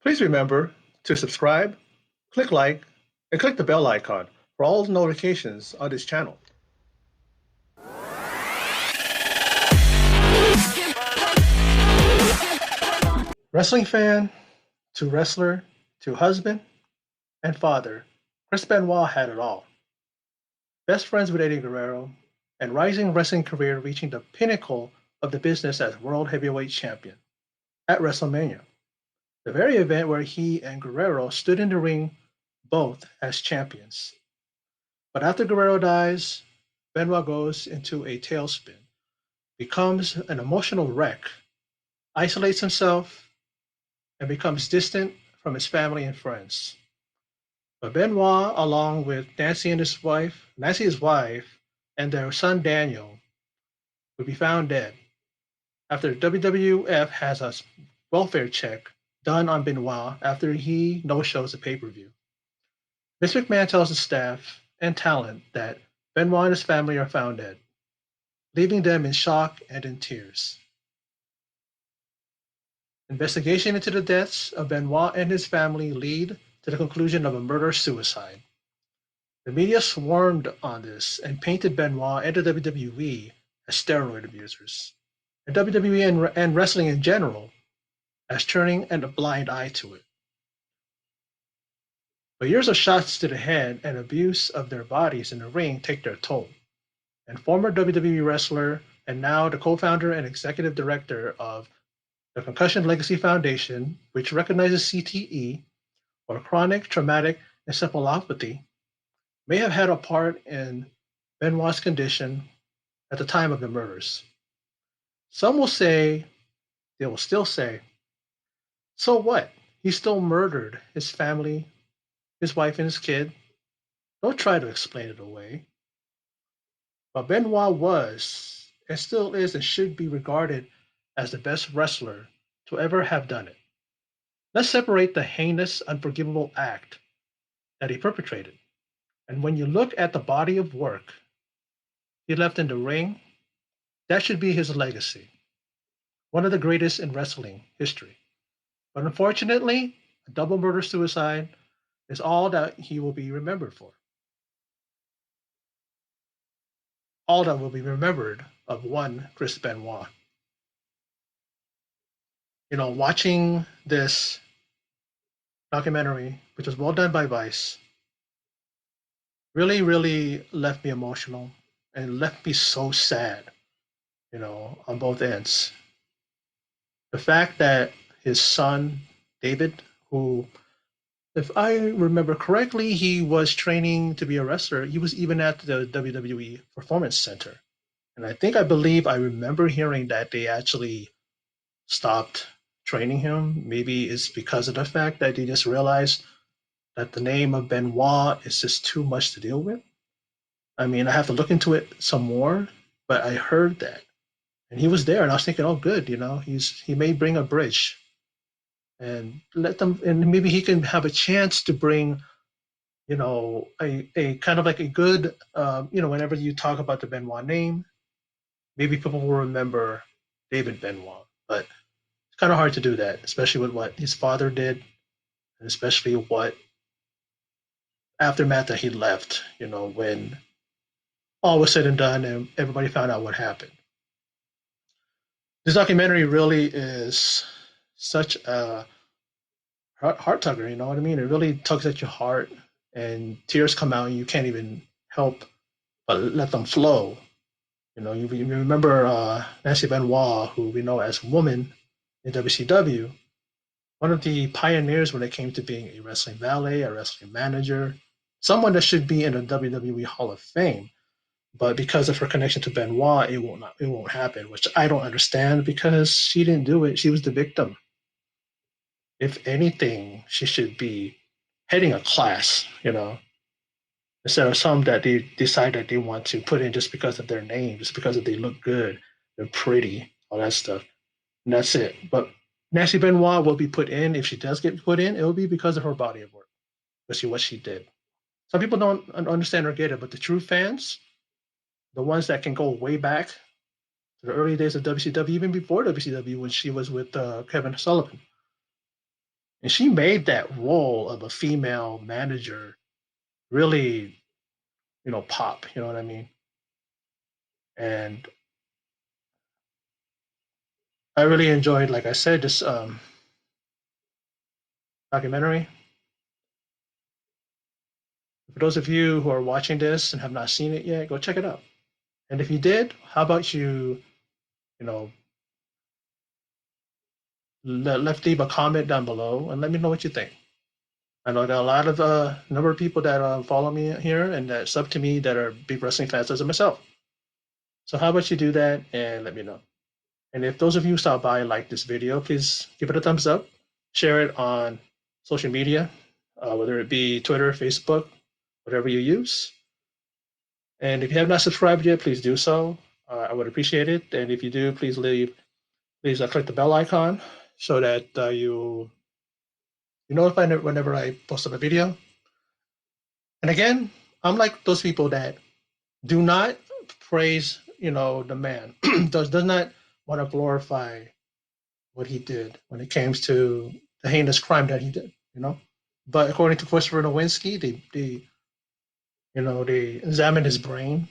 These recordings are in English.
Please remember to subscribe, click like, and click the bell icon for all notifications on this channel. Wrestling fan to wrestler to husband and father, Chris Benoit had it all. Best friends with Eddie Guerrero and rising wrestling career reaching the pinnacle of the business as World Heavyweight Champion at WrestleMania, the very event where he and Guerrero stood in the ring both as champions. But after Guerrero dies, Benoit goes into a tailspin, becomes an emotional wreck, isolates himself, and becomes distant from his family and friends. But Benoit, along with Nancy, his wife, and their son Daniel, would be found dead after WWF has a welfare check done on Benoit after he no-shows the pay-per-view. Vince McMahon tells the staff and talent that Benoit and his family are found dead, leaving them in shock and in tears. Investigation into the deaths of Benoit and his family lead to the conclusion of a murder-suicide. The media swarmed on this and painted Benoit and the WWE as steroid abusers, and WWE and wrestling in general as turning a blind eye to it. But years of shots to the head and abuse of their bodies in the ring take their toll, and former WWE wrestler and now the co-founder and executive director of the Concussion Legacy Foundation, which recognizes CTE, or chronic traumatic encephalopathy, may have had a part in Benoit's condition at the time of the murders. Some will say, they will still say, so what? He still murdered his family, his wife, and his kid. Don't try to explain it away. But Benoit was, and still is, and should be regarded as the best wrestler to ever have done it. Let's separate the heinous, unforgivable act that he perpetrated. And when you look at the body of work he left in the ring, that should be his legacy. One of the greatest in wrestling history. But unfortunately, a double murder suicide is all that he will be remembered for. All that will be remembered of one Chris Benoit. Watching this documentary, which was well done by Vice, really, really left me emotional and left me so sad, on both ends. The fact that his son, David, who, if I remember correctly, he was training to be a wrestler. He was even at the WWE Performance Center. And I remember hearing that they actually stopped training him. Maybe it's because of the fact that they just realized that the name of Benoit is just too much to deal with. I mean, I have to look into it some more, but I heard that. And he was there, and I was thinking, oh, good, he may bring a bridge and let them, and maybe he can have a chance to bring, a kind of like a good, whenever you talk about the Benoit name, maybe people will remember David Benoit. But it's kind of hard to do that, especially with what his father did, and especially what aftermath that he left, when all was said and done and everybody found out what happened. This documentary really is such a heart tugger, you know what I mean? It really tugs at your heart and tears come out and you can't even help but let them flow. You remember Nancy Benoit, who we know as Woman in WCW, one of the pioneers when it came to being a wrestling valet, a wrestling manager, someone that should be in the WWE Hall of Fame. But because of her connection to Benoit, it won't happen, which I don't understand because she didn't do it. She was the victim. If anything, she should be heading a class, instead of some that they decide that they want to put in just because of their name, just because of they look good, they're pretty, all that stuff. And that's it. But Nancy Benoit will be put in, if she does get put in, it will be because of her body of work, especially what she did. Some people don't understand or get it, but the true fans, the ones that can go way back to the early days of WCW, even before WCW, when she was with Kevin Sullivan, and she made that role of a female manager really, pop. You know what I mean? And I really enjoyed, like I said, this documentary. For those of you who are watching this and have not seen it yet, go check it out. And if you did, how about you know, leave a comment down below and let me know what you think. I know there are a lot of number of people that follow me here and that sub to me that are big wrestling fans as myself. So how about you do that and let me know. And if those of you stop by and like this video, please give it a thumbs up, share it on social media, whether it be Twitter, Facebook, whatever you use. And if you have not subscribed yet, please do so. I would appreciate it. And if you do, please click the bell icon so that you notified whenever I post up a video. And again, I'm like those people that do not praise, the man, does not want to glorify what he did when it comes to the heinous crime that he did. But according to Christopher Nowinski, they examined his brain.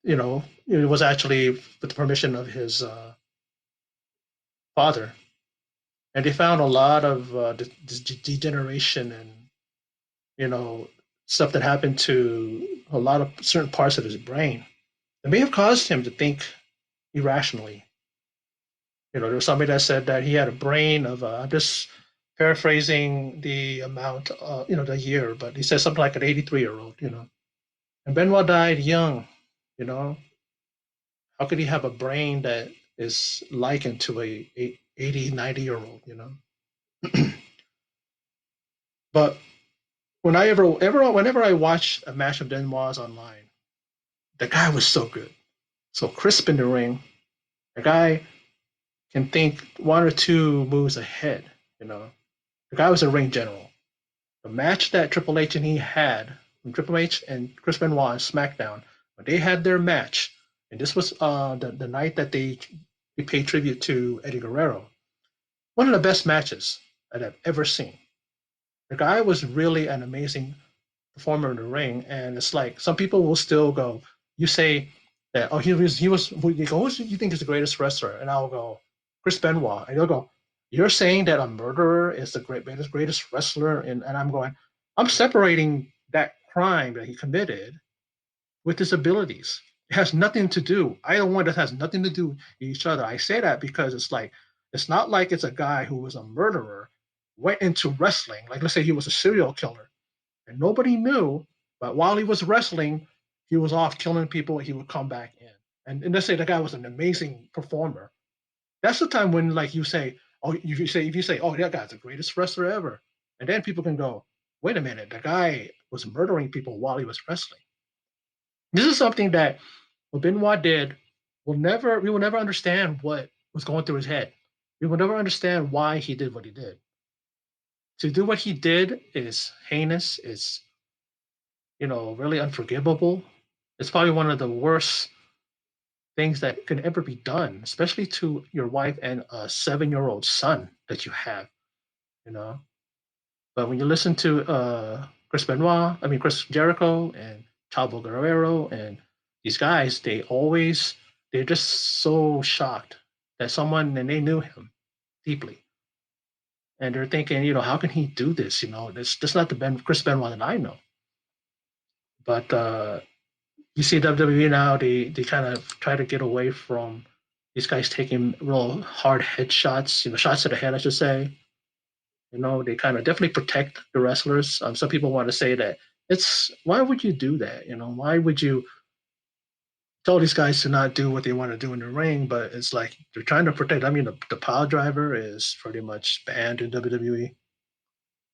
It was actually with the permission of his father, and they found a lot of degeneration and you know stuff that happened to a lot of certain parts of his brain that may have caused him to think irrationally. There was somebody that said that he had a brain of I'm just paraphrasing the amount, the year, but he said something like an 83-year-old. And Benoit died young. You know, how could he have a brain that is likened to a 80, 90-year-old? But whenever I watch a match of Benoit's online, the guy was so good, so crisp in the ring. The guy can think one or two moves ahead. You know, the guy was a ring general. The match that Triple H and he had, when Triple H and Chris Benoit on SmackDown, when they had their match, and this was the night that they paid tribute to Eddie Guerrero, one of the best matches that I've ever seen. The guy was really an amazing performer in the ring, and it's like some people will still go, you say that, oh, he was you go, who do you think is the greatest wrestler? And I'll go, Chris Benoit. And they'll go, you're saying that a murderer is the greatest wrestler, and I'm going, I'm separating that crime that he committed with his abilities. It has nothing to do. Either one that has nothing to do with each other. I say that because it's not like it's a guy who was a murderer went into wrestling. Like let's say he was a serial killer and nobody knew, but while he was wrestling, he was off killing people. He would come back in, and let's say the guy was an amazing performer. That's the time when like you say, oh, if you say, oh, that guy's the greatest wrestler ever, and then people can go, wait a minute, the guy was murdering people while he was wrestling. This is something that what Benoit did we will never understand what was going through his head. We will never understand why he did what he did. To do what he did is heinous. It's really unforgivable. It's probably one of the worst things that could ever be done, especially to your wife and a 7-year-old son that you have. You know, but when you listen to Chris Jericho and Chavo Guerrero and these guys, they're just so shocked that someone and they knew him deeply, and they're thinking, how can he do this? This not the Chris Benoit that I know. But you see WWE now, they kind of try to get away from these guys taking real hard headshots, shots to the head, I should say. They kind of definitely protect the wrestlers. Some people want to say that why would you do that? Why would you tell these guys to not do what they want to do in the ring? But it's like they're trying to protect. I mean, the pile driver is pretty much banned in WWE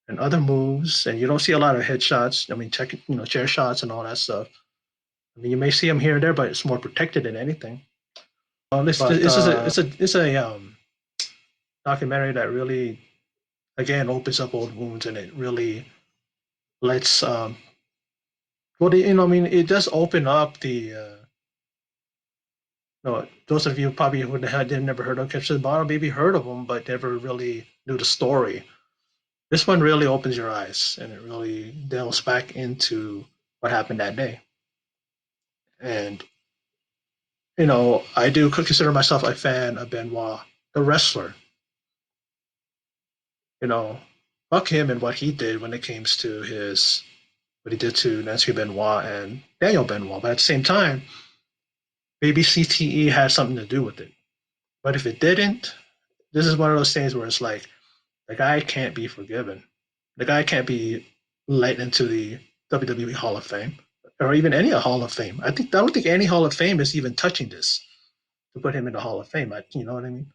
and other moves, and you don't see a lot of headshots. I mean, chair shots and all that stuff. I mean, you may see them here and there, but it's more protected than anything. This is a documentary that really, again, opens up old wounds, and it really lets I mean, it does open up the those of you probably who had never heard of Chris Benoit, maybe heard of him, but never really knew the story. This one really opens your eyes and it really delves back into what happened that day. And I do consider myself a fan of Benoit, the wrestler. You know, fuck him and what he did when it comes to his what he did to Nancy Benoit and Daniel Benoit. But at the same time, maybe CTE had something to do with it. But if it didn't, this is one of those things where it's like the guy can't be forgiven. The guy can't be let into the WWE Hall of Fame or even any Hall of Fame. I don't think any Hall of Fame is even touching this to put him in the Hall of Fame. You know what I mean?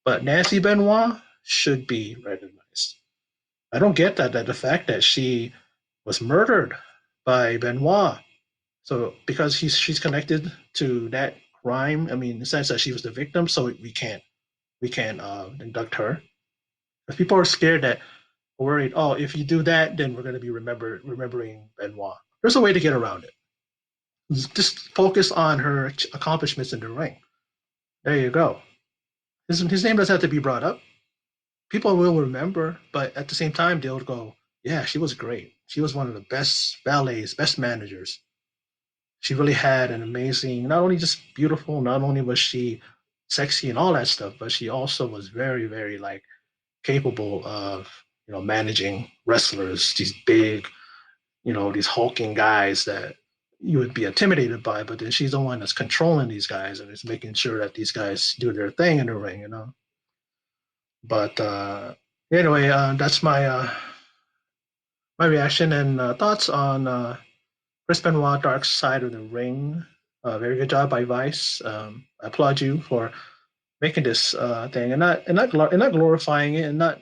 But Nancy Benoit should be recognized. I don't get that the fact that she was murdered by Benoit. So because she's connected to that crime, I mean, in the sense that she was the victim, so we can't induct her. Because people are scared that worried, oh, if you do that, then we're going to be remembering Benoit. There's a way to get around it. Just focus on her accomplishments in the ring. There you go. His name doesn't have to be brought up. People will remember, but at the same time, they'll go, yeah, she was great. She was one of the best ballets, best managers. She really had an amazing, not only just beautiful, not only was she sexy and all that stuff, but she also was very, very like capable of, managing wrestlers, these big, these hulking guys that you would be intimidated by, but then she's the one that's controlling these guys and is making sure that these guys do their thing in the ring. But anyway, that's my reaction and thoughts on Chris Benoit Dark Side of the Ring. Very good job by Vice. I applaud you for making this thing and not glorifying it and not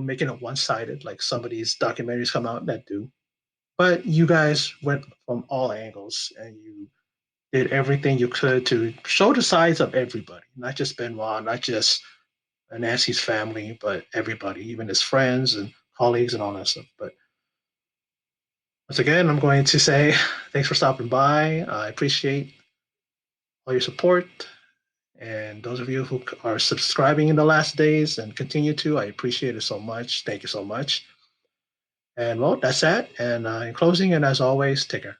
making it one sided like some of these documentaries come out that do. But you guys went from all angles and you did everything you could to show the sides of everybody, not just Benoit, not just Nancy's family, but everybody, even his friends and colleagues and all that stuff. But once again, I'm going to say thanks for stopping by. I appreciate all your support. And those of you who are subscribing in the last days and continue to, I appreciate it so much. Thank you so much. And well, that's that. And in closing, and as always, take care.